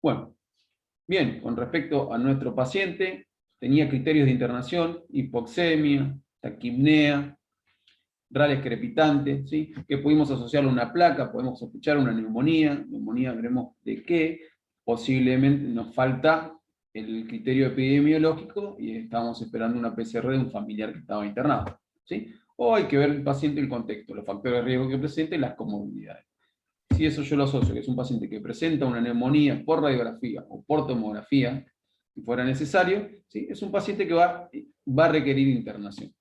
Bueno, bien, con respecto a nuestro paciente, tenía criterios de internación, hipoxemia, taquipnea, rales crepitantes, ¿sí? Que pudimos asociarlo a una placa, podemos sospechar una neumonía, veremos de qué, posiblemente nos falta el criterio epidemiológico y estamos esperando una PCR de un familiar que estaba internado, ¿sí? O hay que ver el paciente, el contexto, los factores de riesgo que presenta y las comorbilidades. Si eso yo lo asocio, que es un paciente que presenta una neumonía por radiografía o por tomografía, si fuera necesario, ¿sí? Es un paciente que va a requerir internación.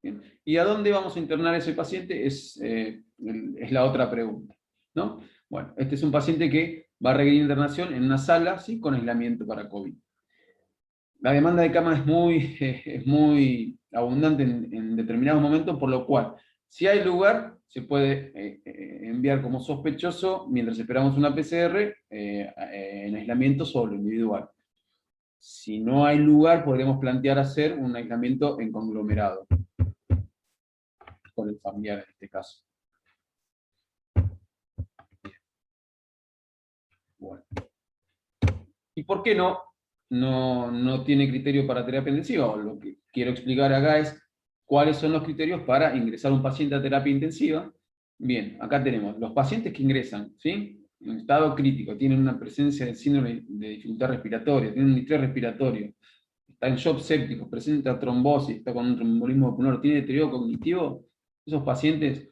¿Bien? ¿Y a dónde vamos a internar a ese paciente? Es la otra pregunta, ¿no? Bueno, este es un paciente que va a requerir internación en una sala, ¿sí? Con aislamiento para COVID. La demanda de cama es muy abundante en determinados momentos, por lo cual, si hay lugar, se puede enviar como sospechoso mientras esperamos una PCR en aislamiento solo, individual. Si no hay lugar, podremos plantear hacer un aislamiento en conglomerado, con el familiar en este caso. Bueno. ¿Y por qué no tiene criterio para terapia intensiva? Lo que quiero explicar acá es cuáles son los criterios para ingresar un paciente a terapia intensiva. Bien, acá tenemos los pacientes que ingresan, ¿sí? En estado crítico, tienen una presencia de síndrome de dificultad respiratoria, tienen un distrés respiratorio, está en shock séptico, presenta trombosis, está con un trombolismo pulmonar, tiene deterioro cognitivo, esos pacientes,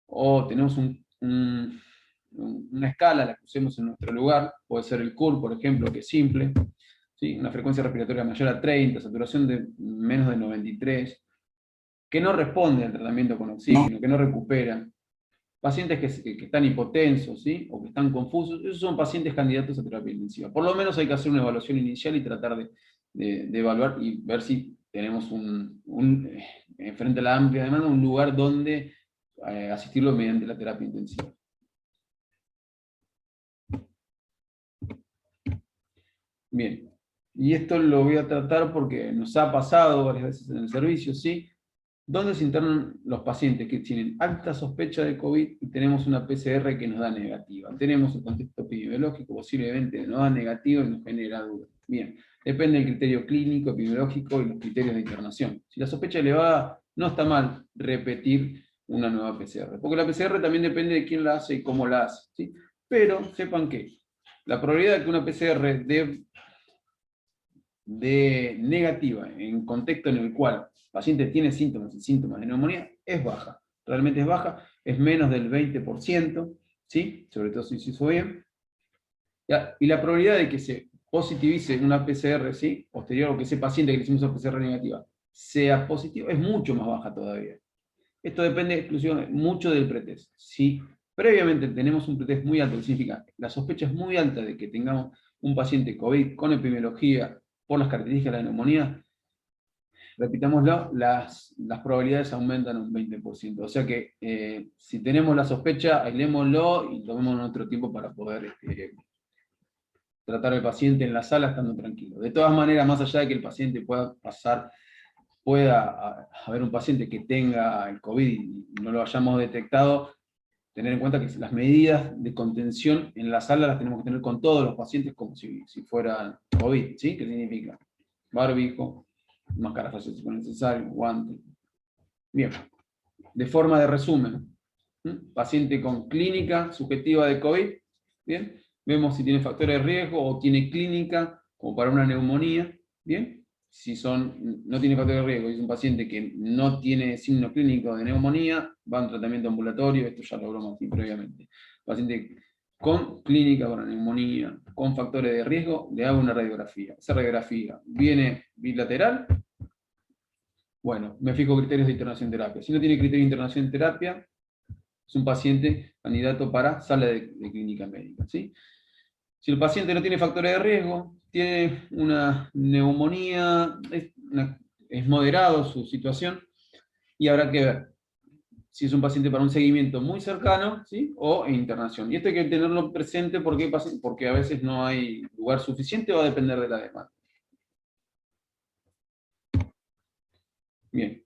o tenemos una escala, la que usemos en nuestro lugar, puede ser el CUR, por ejemplo, que es simple, ¿sí? Una frecuencia respiratoria mayor a 30, saturación de menos de 93, que no responde al tratamiento con oxígeno, que no recuperan, pacientes que están hipotensos, ¿sí? O que están confusos, esos son pacientes candidatos a terapia intensiva. Por lo menos hay que hacer una evaluación inicial y tratar de evaluar y ver si tenemos frente a la amplia demanda, un lugar donde asistirlo mediante la terapia intensiva. Bien, y esto lo voy a tratar porque nos ha pasado varias veces en el servicio, ¿sí? ¿Dónde se internan los pacientes que tienen alta sospecha de COVID y tenemos una PCR que nos da negativa? Tenemos el contexto epidemiológico, posiblemente nos da negativo y nos genera dudas. Bien, depende del criterio clínico, epidemiológico y los criterios de internación. Si la sospecha es elevada, no está mal repetir una nueva PCR, porque la PCR también depende de quién la hace y cómo la hace, ¿sí? Pero sepan que la probabilidad de que una PCR de negativa en contexto en el cual el paciente tiene síntomas y síntomas de neumonía es baja, realmente es baja, es menos del 20%, ¿sí? Sobre todo si se hizo bien. Y la probabilidad de que se positivice una PCR, ¿sí? Posterior o que ese paciente que le hicimos una PCR negativa sea positivo es mucho más baja todavía. Esto depende exclusivamente mucho del pretest. Si previamente tenemos un pretest muy alto, que significa la sospecha es muy alta de que tengamos un paciente COVID con epidemiología por las características de la neumonía, repitámoslo, las probabilidades aumentan un 20%. O sea que si tenemos la sospecha, aislémoslo y tomemos nuestro tiempo para poder tratar al paciente en la sala estando tranquilo. De todas maneras, más allá de que el paciente pueda haber un paciente que tenga el COVID y no lo hayamos detectado, tener en cuenta que las medidas de contención en la sala las tenemos que tener con todos los pacientes como si fueran COVID, ¿sí? ¿Qué significa? Barbijo, máscara facial si es necesario, guantes. Bien, de forma de resumen, paciente con clínica subjetiva de COVID, bien, vemos si tiene factores de riesgo o tiene clínica como para una neumonía, bien, si no tiene factores de riesgo y es un paciente que no tiene signo clínico de neumonía, va a un tratamiento ambulatorio, esto ya lo hablamos aquí previamente. Paciente con clínica, con neumonía, con factores de riesgo, le hago una radiografía. Esa radiografía viene bilateral. Bueno, me fijo criterios de internación en terapia. Si no tiene criterio de internación en terapia, es un paciente candidato para sala de clínica médica, ¿sí? Si el paciente no tiene factores de riesgo, tiene una neumonía, es moderado su situación, y habrá que ver si es un paciente para un seguimiento muy cercano, ¿sí? O internación. Y esto hay que tenerlo presente porque a veces no hay lugar suficiente o va a depender de la demanda. Bien.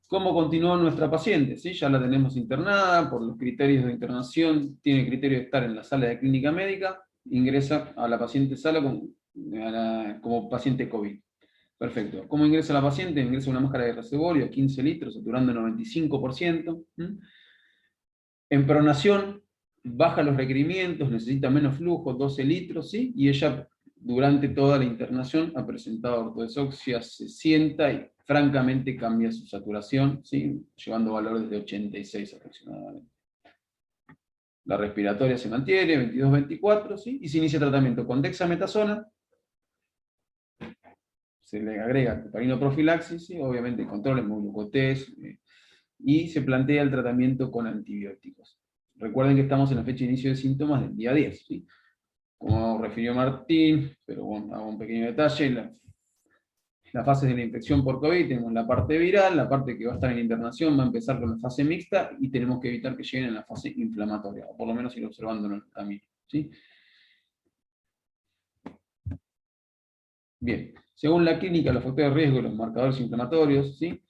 ¿Cómo continúa nuestra paciente? ¿Sí? Ya la tenemos internada por los criterios de internación, tiene criterio de estar en la sala de clínica médica. ingresa a la paciente sala como paciente COVID. Perfecto. ¿Cómo ingresa la paciente? Ingresa una máscara de reservorio, 15 litros, saturando 95%. En pronación, baja los requerimientos, necesita menos flujo, 12 litros, ¿sí? Y ella, durante toda la internación, ha presentado ortodesoxia, se sienta y francamente cambia su saturación, ¿sí? Llevando valores de 86 aproximadamente. La respiratoria se mantiene, 22-24, ¿sí? Y se inicia tratamiento con dexametasona, se le agrega heparinoprofilaxis, ¿sí? Obviamente controles, glucotés, y se plantea el tratamiento con antibióticos. Recuerden que estamos en la fecha de inicio de síntomas del día 10, ¿sí? Como refirió Martín, pero bueno, hago un pequeño detalle, las fases de la infección por COVID, tenemos la parte viral, la parte que va a estar en internación va a empezar con la fase mixta y tenemos que evitar que lleguen a la fase inflamatoria, o por lo menos ir observándolo en el camino, ¿sí? Bien, según la clínica, los factores de riesgo y los marcadores inflamatorios, ¿sí?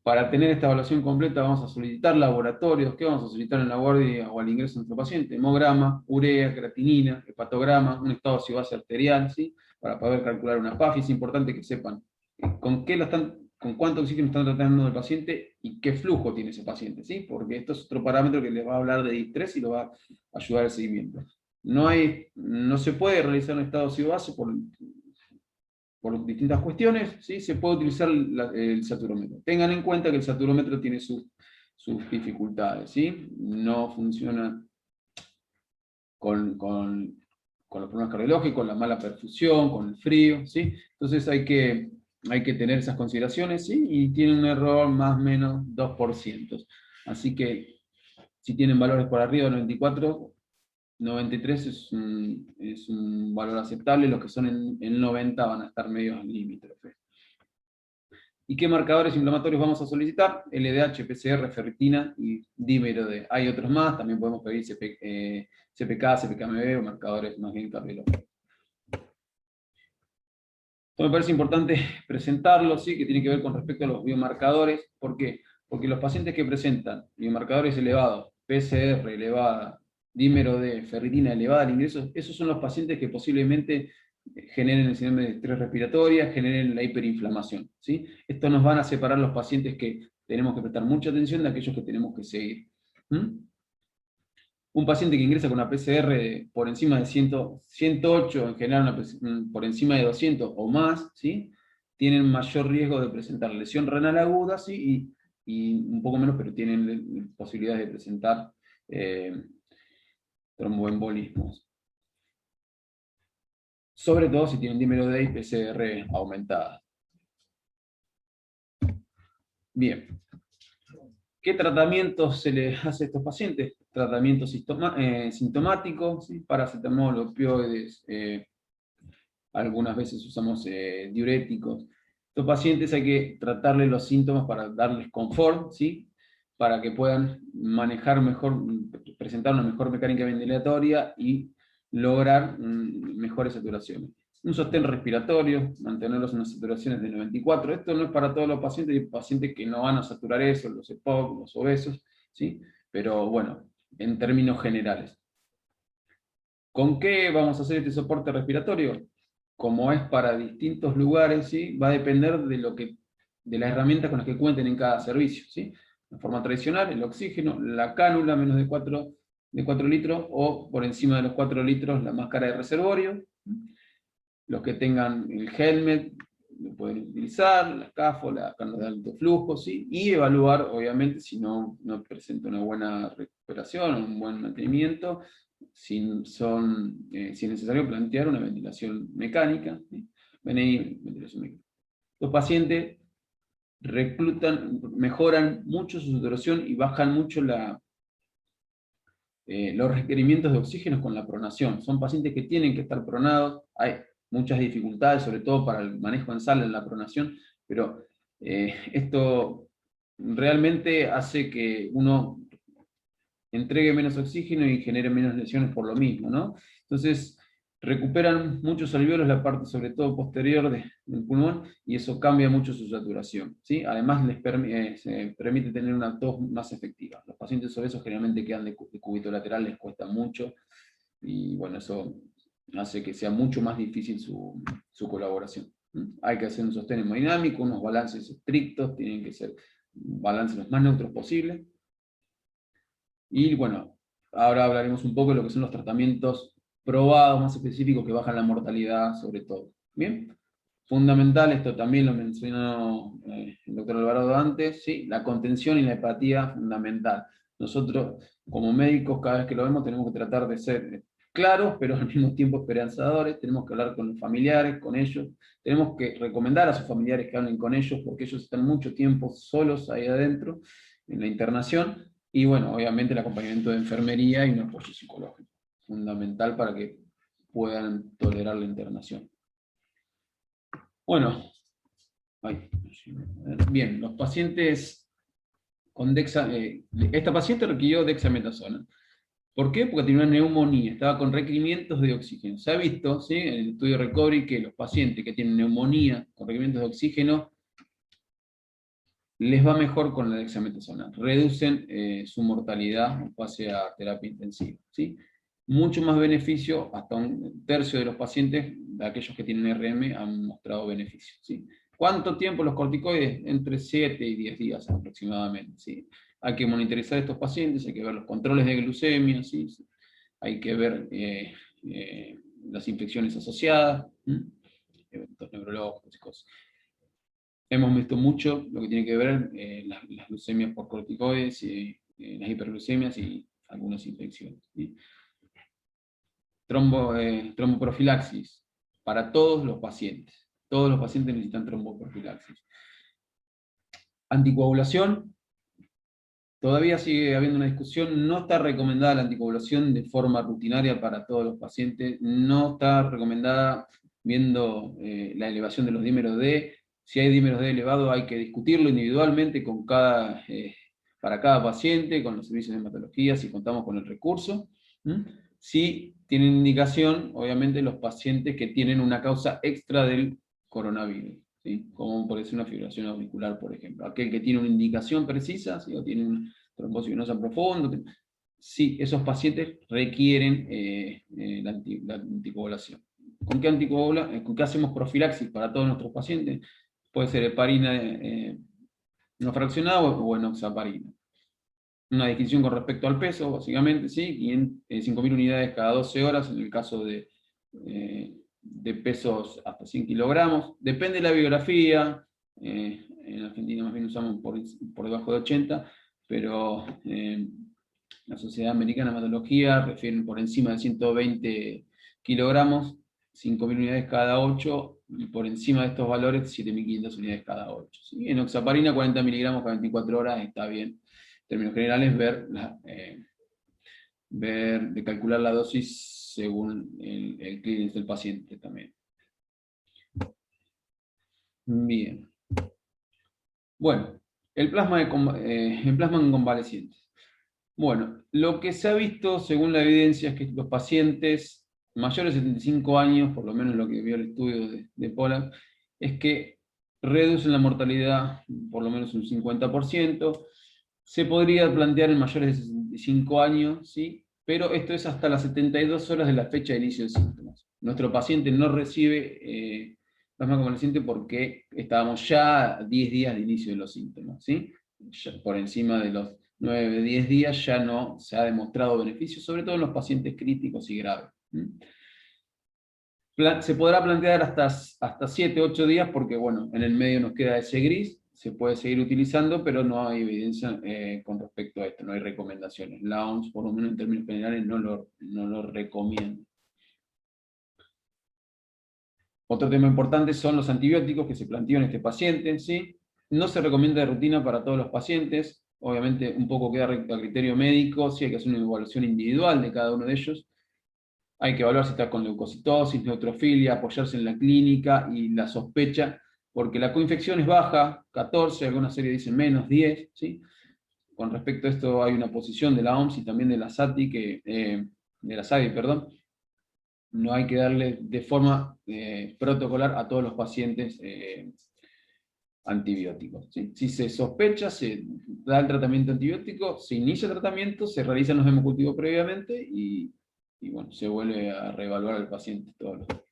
Para tener esta evaluación completa vamos a solicitar laboratorios. ¿Qué vamos a solicitar en la guardia o al ingreso de nuestro paciente? Hemograma, urea, creatinina, hepatograma, un estado de base arterial, ¿sí? Para poder calcular una PAFI. Es importante que sepan con cuánto oxígeno están tratando el paciente y qué flujo tiene ese paciente, ¿sí? Porque esto es otro parámetro que les va a hablar de distrés y lo va a ayudar al seguimiento. No se puede realizar un estado de base por distintas cuestiones, ¿sí? Se puede utilizar el saturómetro. Tengan en cuenta que el saturómetro tiene sus dificultades, ¿sí? No funciona con los problemas cardiológicos, con la mala perfusión, con el frío, ¿sí? Entonces hay que tener esas consideraciones, ¿sí? Y tiene un error más o menos 2%. Así que si tienen valores por arriba de 94, 93 es un valor aceptable, los que son en 90 van a estar medio al límite. ¿Y qué marcadores inflamatorios vamos a solicitar? LDH, PCR, ferritina y dímero D. Hay otros más, también podemos pedir CPK, CPKMB o marcadores más bien cardiológicos. Esto me parece importante presentarlo, ¿sí? Que tiene que ver con respecto a los biomarcadores. ¿Por qué? Porque los pacientes que presentan biomarcadores elevados, PCR elevada, dímero D, ferritina elevada al ingreso, esos son los pacientes que posiblemente generen el síndrome de estrés respiratoria, generen la hiperinflamación, ¿sí? Esto nos van a separar los pacientes que tenemos que prestar mucha atención de aquellos que tenemos que seguir. Un paciente que ingresa con una PCR por encima de 108, en general por encima de 200 o más, ¿sí? Tienen mayor riesgo de presentar lesión renal aguda, ¿sí? Y un poco menos, pero tienen posibilidades de presentar tromboembolismos. Sobre todo si tienen dímero D y PCR aumentada. Bien. ¿Qué tratamiento se les hace a estos pacientes? Tratamiento sintomático, ¿sí? Paracetamol, opioides, algunas veces usamos diuréticos. Estos pacientes hay que tratarles los síntomas para darles confort, ¿sí? Para que puedan manejar mejor, presentar una mejor mecánica ventilatoria y lograr mejores saturaciones. Un sostén respiratorio, mantenerlos en las saturaciones de 94. Esto no es para todos los pacientes, hay pacientes que no van a saturar eso, los EPOC, los obesos, ¿sí? Pero bueno, en términos generales. ¿Con qué vamos a hacer este soporte respiratorio? Como es para distintos lugares, ¿sí? Va a depender de las herramientas con las que cuenten en cada servicio, ¿sí? De forma tradicional, el oxígeno, la cánula, menos de 4 litros, o por encima de los 4 litros, la máscara de reservorio. Los que tengan el helmet lo pueden utilizar, la CAFO, la cánula de alto flujo, ¿sí? Y evaluar, obviamente, si no presenta una buena recuperación, un buen mantenimiento, si es necesario plantear una ventilación mecánica, ¿sí? Ventilación mecánica. Los pacientes mejoran mucho su saturación y bajan mucho los requerimientos de oxígeno con la pronación. Son pacientes que tienen que estar pronados, hay muchas dificultades, sobre todo para el manejo en sala en la pronación, pero esto realmente hace que uno entregue menos oxígeno y genere menos lesiones por lo mismo, ¿no? Entonces, recuperan muchos alvéolos, la parte sobre todo posterior del pulmón, y eso cambia mucho su saturación, ¿sí? Además, se permite tener una tos más efectiva. Los pacientes obesos generalmente quedan de cúbito lateral, les cuesta mucho, y bueno, eso hace que sea mucho más difícil su colaboración. Hay que hacer un sostén hemodinámico, unos balances estrictos, tienen que ser balances los más neutros posibles. Y bueno, ahora hablaremos un poco de lo que son los tratamientos probados, más específicos, que bajan la mortalidad sobre todo. Bien, fundamental, esto también lo mencionó el doctor Alvarado antes, ¿sí? La contención y la empatía fundamental. Nosotros, como médicos, cada vez que lo vemos, tenemos que tratar de ser claros, pero al mismo tiempo esperanzadores. Tenemos que hablar con los familiares, con ellos. Tenemos que recomendar a sus familiares que hablen con ellos, porque ellos están mucho tiempo solos ahí adentro, en la internación. Y bueno, obviamente el acompañamiento de enfermería y un apoyo psicológico, fundamental para que puedan tolerar la internación. Bueno, bien, los pacientes con esta paciente requirió dexametasona. ¿Por qué? Porque tenía una neumonía, estaba con requerimientos de oxígeno. Se ha visto, ¿sí?, en el estudio Recovery, que los pacientes que tienen neumonía con requerimientos de oxígeno les va mejor con la dexametasona, reducen su mortalidad en fase a terapia intensiva, ¿sí? Mucho más beneficio, hasta un tercio de los pacientes, de aquellos que tienen RM, han mostrado beneficio, ¿sí? ¿Cuánto tiempo los corticoides? Entre 7 y 10 días aproximadamente, ¿sí? Hay que monitorizar a estos pacientes, hay que ver los controles de glucemia, ¿sí? Hay que ver las infecciones asociadas, eventos neurológicos y cosas. Hemos visto mucho lo que tiene que ver las glucemias por corticoides, las hiperglucemias y algunas infecciones, ¿sí? Tromboprofilaxis para todos los pacientes. Todos los pacientes necesitan tromboprofilaxis. Anticoagulación. Todavía sigue habiendo una discusión, no está recomendada la anticoagulación de forma rutinaria para todos los pacientes, no está recomendada viendo la elevación de los dímeros D. Si hay dímeros D elevados hay que discutirlo individualmente para cada paciente, con los servicios de hematología, si contamos con el recurso. Si tienen indicación, obviamente, los pacientes que tienen una causa extra del coronavirus, ¿sí? Como por decir una fibrilación auricular, por ejemplo. Aquel que tiene una indicación precisa, ¿sí?, o tiene una trombosis venosa profunda, sí, esos pacientes requieren la anticoagulación. ¿Con qué hacemos profilaxis para todos nuestros pacientes? Puede ser heparina no fraccionada o enoxaparina. Una distinción con respecto al peso, básicamente, ¿sí? 5.000 unidades cada 12 horas, en el caso de pesos hasta 100 kilogramos. Depende de la biografía, en Argentina más bien usamos por debajo de 80, pero la Sociedad Americana de Hematología refieren por encima de 120 kilogramos, 5.000 unidades cada 8, y por encima de estos valores, 7.500 unidades cada 8. ¿Sí? Enoxaparina, 40 miligramos cada 24 horas, está bien. En términos generales, de calcular la dosis según el clearance del paciente también. Bien. Bueno, el plasma en convalecientes. Bueno, lo que se ha visto según la evidencia es que los pacientes mayores de 75 años, por lo menos lo que vio el estudio de Pollack, es que reducen la mortalidad por lo menos un 50%. Se podría plantear en mayores de 65 años, ¿sí? Pero esto es hasta las 72 horas de la fecha de inicio de síntomas. Nuestro paciente no recibe plasma convaleciente porque estábamos ya a 10 días de inicio de los síntomas, ¿sí? Ya por encima de los 9, 10 días ya no se ha demostrado beneficio, sobre todo en los pacientes críticos y graves. Se podrá plantear hasta 7, 8 días porque, bueno, en el medio nos queda ese gris, se puede seguir utilizando, pero no hay evidencia con respecto a esto, no hay recomendaciones. La OMS, por lo menos en términos generales, no lo recomienda. Otro tema importante son los antibióticos que se planteó en este paciente, ¿sí? No se recomienda de rutina para todos los pacientes, obviamente un poco queda a criterio médico, sí hay que hacer una evaluación individual de cada uno de ellos. Hay que evaluar si está con leucocitosis, neutrofilia, apoyarse en la clínica y la sospecha, porque la coinfección es baja, 14, algunas series dicen menos, 10, ¿sí? Con respecto a esto hay una posición de la OMS y también de la SATI, de la SADI, perdón. No hay que darle de forma protocolar a todos los pacientes antibióticos, ¿sí? Si se sospecha, se da el tratamiento antibiótico, se inicia el tratamiento, se realizan los hemocultivos previamente y y bueno, se vuelve a reevaluar al paciente todos los días.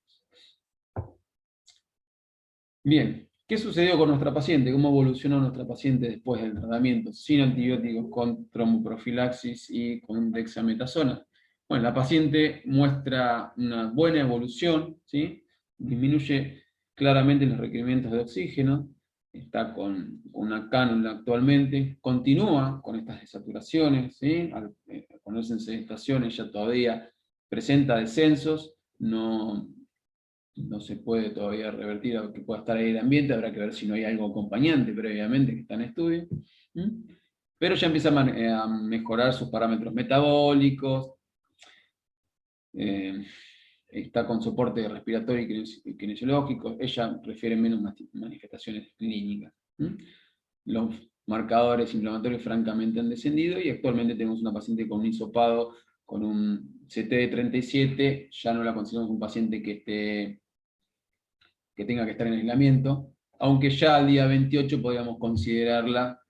Bien, ¿qué sucedió con nuestra paciente? ¿Cómo evolucionó nuestra paciente después del tratamiento sin antibióticos, con tromboprofilaxis y con dexametasona? Bueno, la paciente muestra una buena evolución, ¿sí? Disminuye claramente los requerimientos de oxígeno, está con una cánula actualmente, continúa con estas desaturaciones, ¿sí? Al ponerse en sedestación ella todavía presenta descensos, no se puede todavía revertir a que pueda estar ahí el ambiente, habrá que ver si no hay algo acompañante previamente que está en estudio. Pero ya empieza a mejorar sus parámetros metabólicos, eh, está con soporte respiratorio y kinesiológico, ella refiere menos manifestaciones clínicas. Los marcadores inflamatorios francamente han descendido y actualmente tenemos una paciente con un hisopado con un CT de 37, ya no la consideramos un paciente que tenga que estar en aislamiento, aunque ya al día 28 podríamos considerarla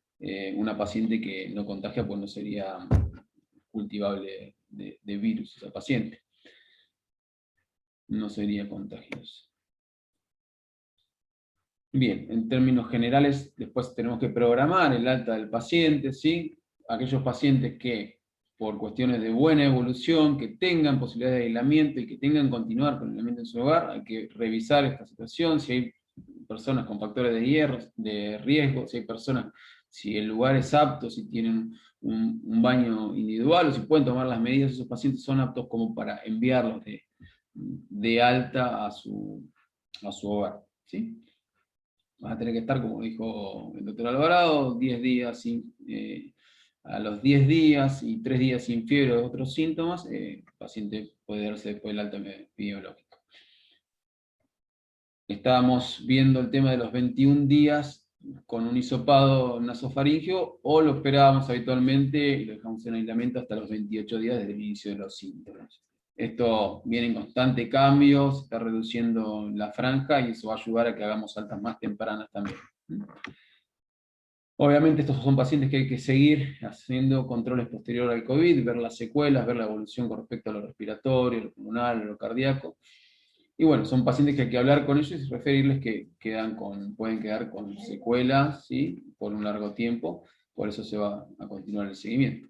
una paciente que no contagia, pues no sería cultivable de virus esa paciente. No sería contagiosa. Bien, en términos generales, después tenemos que programar el alta del paciente, ¿sí? Aquellos pacientes que, por cuestiones de buena evolución, que tengan posibilidades de aislamiento y que tengan que continuar con el aislamiento en su hogar, hay que revisar esta situación, si hay personas con factores de riesgo, si hay personas, si el lugar es apto, si tienen un baño individual, o si pueden tomar las medidas, esos pacientes son aptos como para enviarlos de alta a su hogar, ¿sí? Vas a tener que estar, como dijo el doctor Alvarado, 10 días a los 10 días y 3 días sin fiebre o otros síntomas, el paciente puede darse después del alta epidemiológico. Estábamos viendo el tema de los 21 días con un hisopado nasofaringeo, o lo esperábamos habitualmente y lo dejamos en aislamiento hasta los 28 días desde el inicio de los síntomas. Esto viene en constante cambio, se está reduciendo la franja y eso va a ayudar a que hagamos altas más tempranas también. Obviamente estos son pacientes que hay que seguir haciendo controles posteriores al COVID, ver las secuelas, ver la evolución con respecto a lo respiratorio, lo pulmonar, lo cardíaco. Y bueno, son pacientes que hay que hablar con ellos y referirles que pueden quedar con secuelas, ¿sí? Por un largo tiempo, por eso se va a continuar el seguimiento.